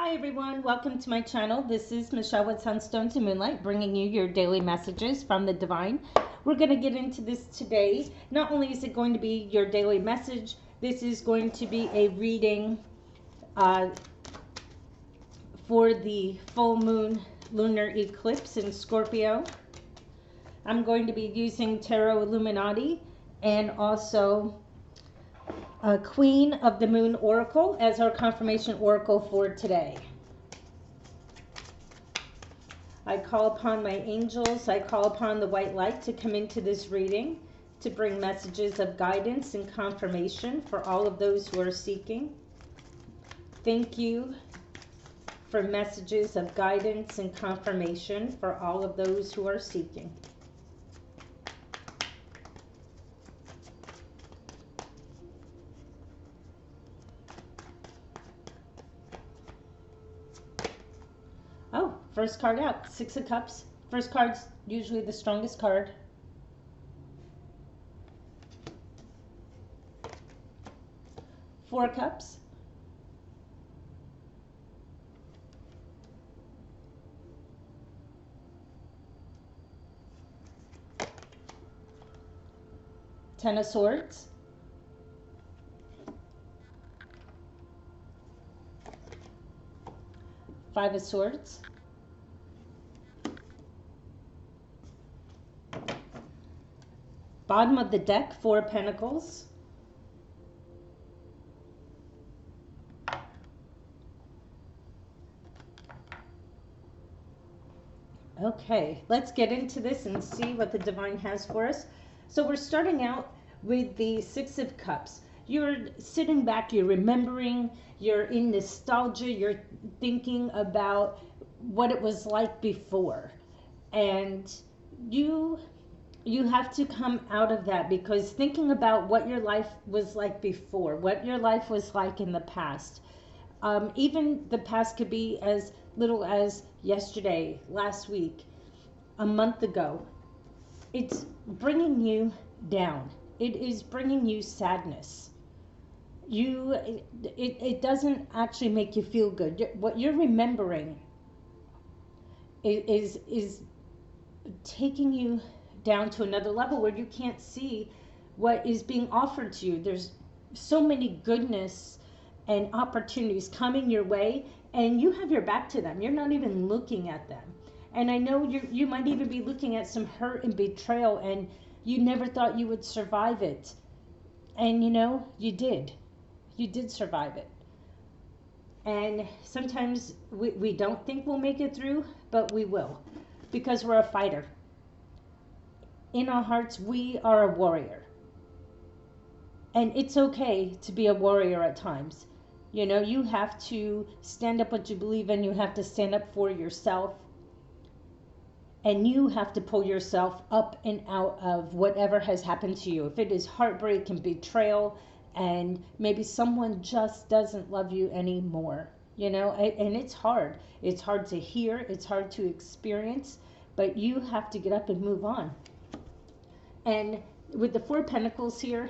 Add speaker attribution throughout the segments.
Speaker 1: Hi everyone, welcome to my channel. This is Michelle with Sunstone to Moonlight, bringing you your daily messages from the divine. We're going to get into this today. Not only is it going to be your daily message, this is going to be a reading for the full moon lunar eclipse in Scorpio. I'm going to be using Tarot Illuminati and also Queen of the Moon Oracle as our confirmation oracle for today. I call upon my angels, I call upon the white light to come into this reading to bring messages of guidance and confirmation for all of those who are seeking. Thank you for messages of guidance and confirmation for all of those who are seeking. Oh, first card out, Six of Cups. First card's usually the strongest card. Four of Cups. Ten of Swords. Five of Swords. Bottom of the deck, Four of Pentacles. Okay, let's get into this and see what the divine has for us. So we're starting out with the Six of Cups. You're sitting back, you're remembering, you're in nostalgia, you're thinking about what it was like before. And you have to come out of that, because thinking about what your life was like before, what your life was like in the past, even the past could be as little as yesterday, last week, a month ago. It's bringing you down. It is bringing you sadness. It doesn't actually make you feel good. What you're remembering is taking you down to another level where you can't see what is being offered to you. There's so many goodness and opportunities coming your way, and you have your back to them. You're not even looking at them. And I know you might even be looking at some hurt and betrayal, and you never thought you would survive it. And you know, you did. You did survive it. And sometimes we don't think we'll make it through, but we will, because we're a fighter. In our hearts, we are a warrior. And it's okay to be a warrior at times. You know, you have to stand up what you believe in. You have to stand up for yourself. And you have to pull yourself up and out of whatever has happened to you. If it is heartbreak and betrayal, and maybe someone just doesn't love you anymore, you know, and it's hard. It's hard to hear. It's hard to experience. But you have to get up and move on. And with the Four of Pentacles here,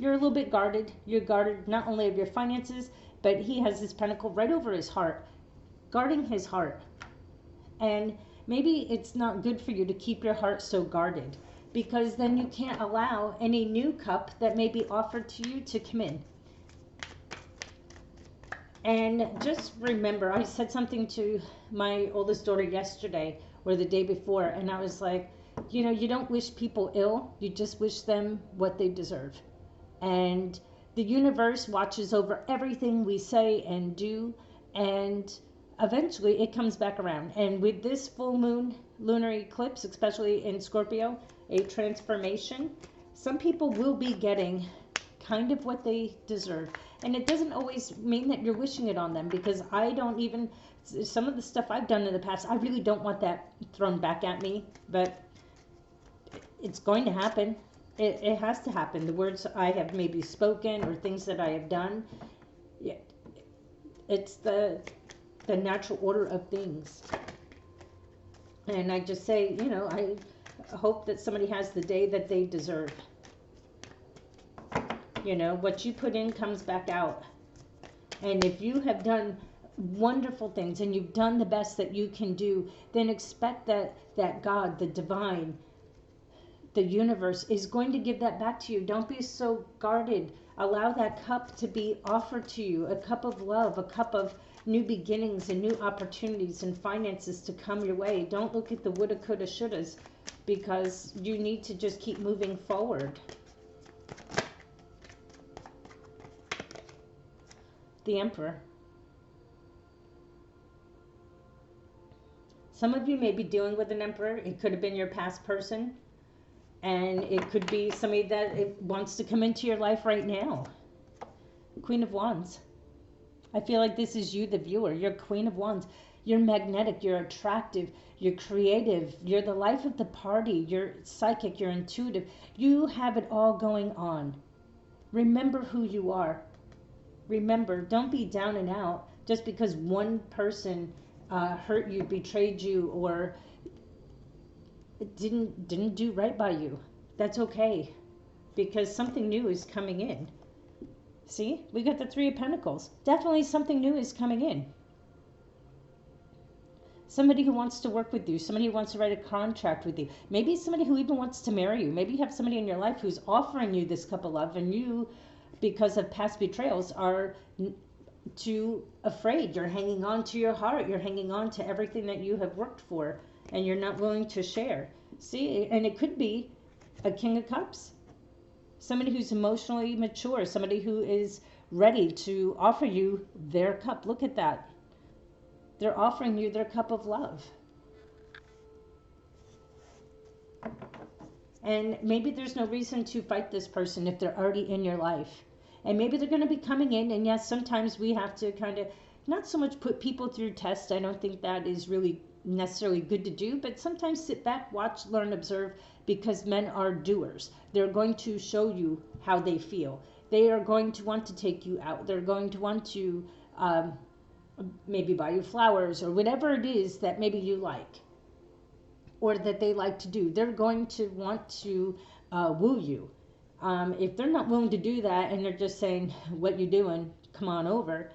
Speaker 1: you're a little bit guarded. You're guarded not only of your finances, but he has this pentacle right over his heart, guarding his heart. And maybe it's not good for you to keep your heart so guarded, because then you can't allow any new cup that may be offered to you to come in. And just remember, I said something to my oldest daughter yesterday or the day before, and I was like, you know, you don't wish people ill, you just wish them what they deserve. And the universe watches over everything we say and do, and eventually it comes back around. And with this full moon lunar eclipse, especially in Scorpio, a transformation, some people will be getting kind of what they deserve. And it doesn't always mean that you're wishing it on them, because I don't even, some of the stuff I've done in the past, I really don't want that thrown back at me, but it's going to happen. It has to happen. The words I have maybe spoken or things that I have done, it's the natural order of things. And I just say, you know, I hope that somebody has the day that they deserve. You know, what you put in comes back out. And if you have done wonderful things and you've done the best that you can do, then expect that God, the divine, the universe is going to give that back to you. Don't be so guarded. Allow that cup to be offered to you, a cup of love, a cup of new beginnings and new opportunities and finances to come your way. Don't look at the woulda, coulda, shouldas, because you need to just keep moving forward. The Emperor. Some of you may be dealing with an Emperor. It could have been your past person. And it could be somebody that wants to come into your life right now. Queen of Wands. I feel like this is you, the viewer. You're Queen of Wands. You're magnetic. You're attractive. You're creative. You're the life of the party. You're psychic. You're intuitive. You have it all going on. Remember who you are. Remember, don't be down and out just because one person hurt you, betrayed you, or didn't do right by you. That's okay, because something new is coming in. See, we got the Three of Pentacles. Definitely something new is coming in. Somebody who wants to work with you, somebody who wants to write a contract with you, maybe somebody who even wants to marry you. Maybe you have somebody in your life who's offering you this cup of love, and you, because of past betrayals, are too afraid. You're hanging on to your heart. You're hanging on to everything that you have worked for, and you're not willing to share. See, and it could be a King of Cups. Somebody who's emotionally mature, somebody who is ready to offer you their cup. Look at that. They're offering you their cup of love. And maybe there's no reason to fight this person if they're already in your life. And maybe they're going to be coming in. And yes, sometimes we have to kind of not so much put people through tests. I don't think that is really necessarily good to do, but sometimes sit back, watch, learn, observe, because men are doers. They're going to show you how they feel. They are going to want to take you out. They're going to want to maybe buy you flowers or whatever it is that maybe you like or that they like to do. They're going to want to woo you. If they're not willing to do that and they're just saying, what you doing? Come on over.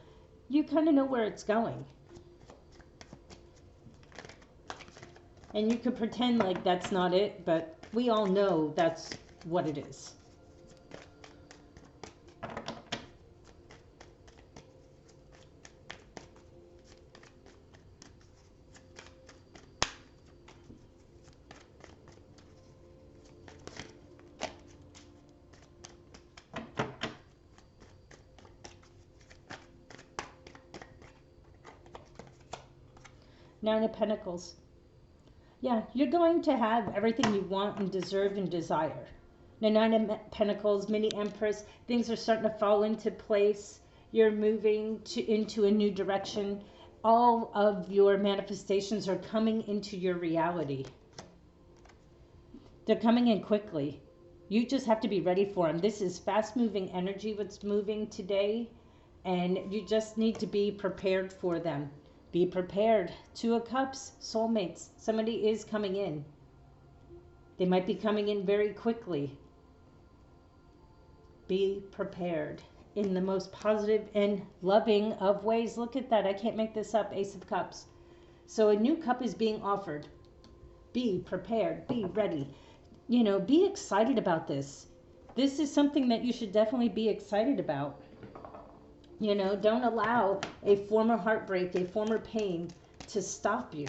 Speaker 1: You kind of know where it's going. And you could pretend like that's not it, but we all know that's what it is. Nine of Pentacles. Yeah, you're going to have everything you want and deserve and desire. Now, Nine of Pentacles, Mini Empress, things are starting to fall into place. You're moving into a new direction. All of your manifestations are coming into your reality. They're coming in quickly. You just have to be ready for them. This is fast-moving energy, what's moving today, and you just need to be prepared for them. Be prepared. Two of Cups, soulmates. Somebody is coming in. They might be coming in very quickly. Be prepared in the most positive and loving of ways. Look at that. I can't make this up. Ace of Cups. So a new cup is being offered. Be prepared. Be ready. You know, be excited about this. This is something that you should definitely be excited about. You know, don't allow a former heartbreak, a former pain to stop you.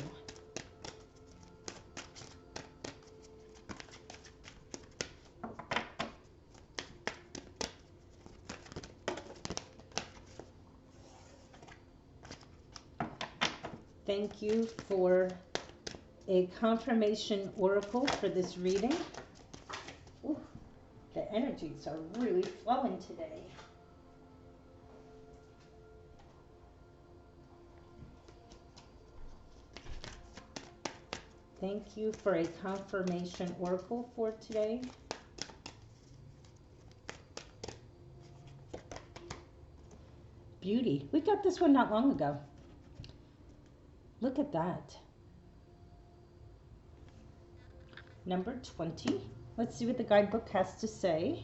Speaker 1: Thank you for a confirmation oracle for this reading. Ooh, the energies are really flowing today. Thank you for a confirmation oracle for today. Beauty. We got this one not long ago. Look at that. Number 20. Let's see what the guidebook has to say.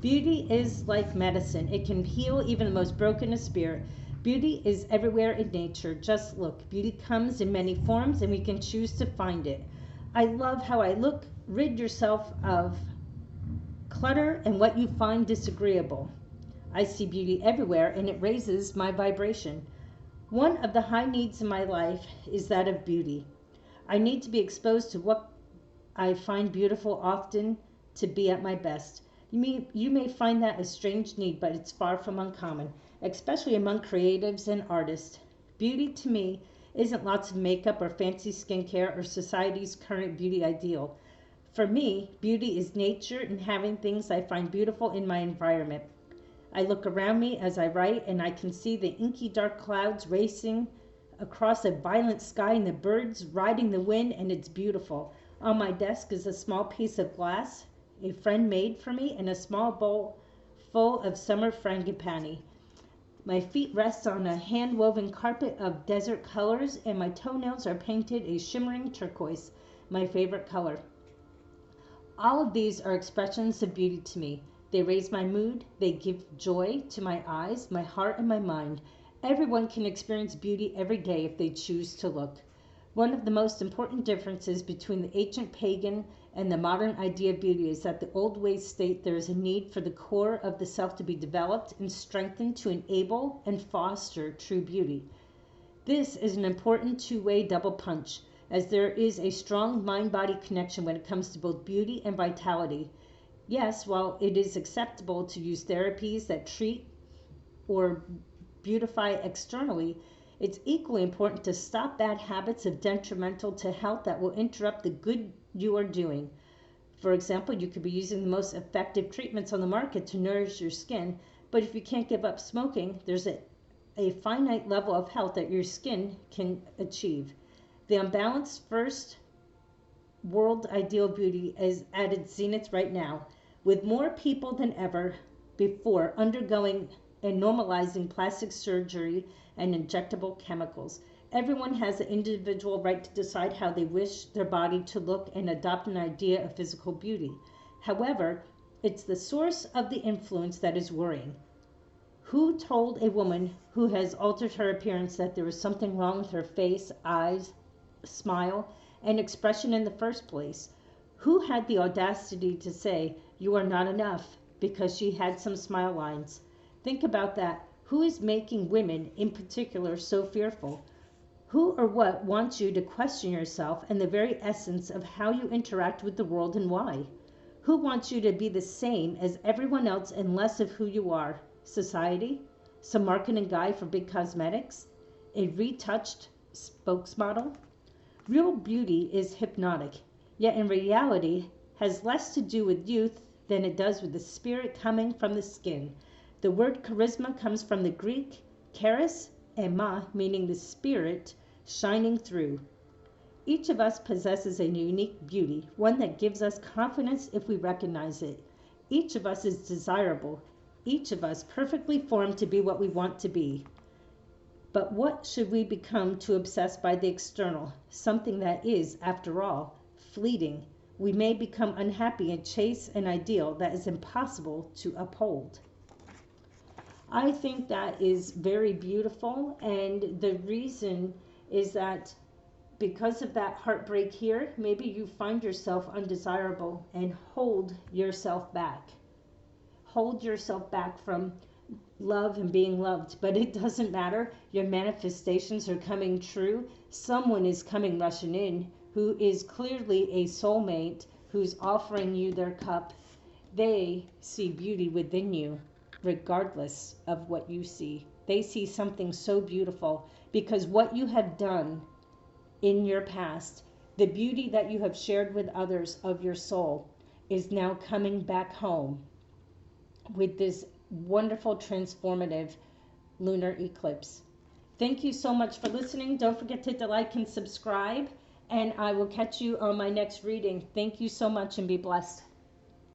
Speaker 1: Beauty is like medicine. It can heal even the most broken of spirit. Beauty is everywhere in nature. Just look. Beauty comes in many forms and we can choose to find it. I love how I look. Rid yourself of clutter and what you find disagreeable. I see beauty everywhere and it raises my vibration. One of the high needs in my life is that of beauty. I need to be exposed to what I find beautiful often to be at my best. You may find that a strange need, but it's far from uncommon, especially among creatives and artists. Beauty to me isn't lots of makeup or fancy skincare or society's current beauty ideal. For me, beauty is nature and having things I find beautiful in my environment. I look around me as I write and I can see the inky dark clouds racing across a violent sky and the birds riding the wind, and it's beautiful. On my desk is a small piece of glass a friend made for me and a small bowl full of summer frangipani. My feet rest on a hand-woven carpet of desert colors and my toenails are painted a shimmering turquoise, my favorite color. All of these are expressions of beauty to me. They raise my mood, they give joy to my eyes, my heart, and my mind. Everyone can experience beauty every day if they choose to look. One of the most important differences between the ancient pagan and the modern idea of beauty is that the old ways state there is a need for the core of the self to be developed and strengthened to enable and foster true beauty. This is an important two-way double punch, as there is a strong mind-body connection when it comes to both beauty and vitality. Yes, while it is acceptable to use therapies that treat or beautify externally, it's equally important to stop bad habits of detrimental to health that will interrupt the good you are doing. For example, you could be using the most effective treatments on the market to nourish your skin, but if you can't give up smoking, there's a finite level of health that your skin can achieve. The unbalanced first world ideal beauty is at its zenith right now, with more people than ever before undergoing and normalizing plastic surgery and injectable chemicals. Everyone has the individual right to decide how they wish their body to look and adopt an idea of physical beauty. However, it's the source of the influence that is worrying. Who told a woman who has altered her appearance that there was something wrong with her face, eyes, smile, and expression in the first place? Who had the audacity to say, "You are not enough," because she had some smile lines? Think about that. Who is making women, in particular, so fearful? Who or what wants you to question yourself and the very essence of how you interact with the world and why? Who wants you to be the same as everyone else and less of who you are? Society? Some marketing guy for big cosmetics? A retouched spokesmodel? Real beauty is hypnotic, yet in reality has less to do with youth than it does with the spirit coming from the skin. The word charisma comes from the Greek charis and ma, meaning the spirit shining through. Each of us possesses a unique beauty, one that gives us confidence if we recognize it. Each of us is desirable, each of us perfectly formed to be what we want to be. But what should we become to obsess by the external, something that is, after all, fleeting? We may become unhappy and chase an ideal that is impossible to uphold. I think that is very beautiful, and the reason is that because of that heartbreak here, maybe you find yourself undesirable and hold yourself back. Hold yourself back from love and being loved, but it doesn't matter. Your manifestations are coming true. Someone is coming rushing in who is clearly a soulmate who's offering you their cup. They see beauty within you regardless of what you see. They see something so beautiful because what you have done in your past, the beauty that you have shared with others of your soul, is now coming back home with this wonderful transformative lunar eclipse. Thank you so much for listening. Don't forget to like and subscribe, and I will catch you on my next reading. Thank you so much and be blessed.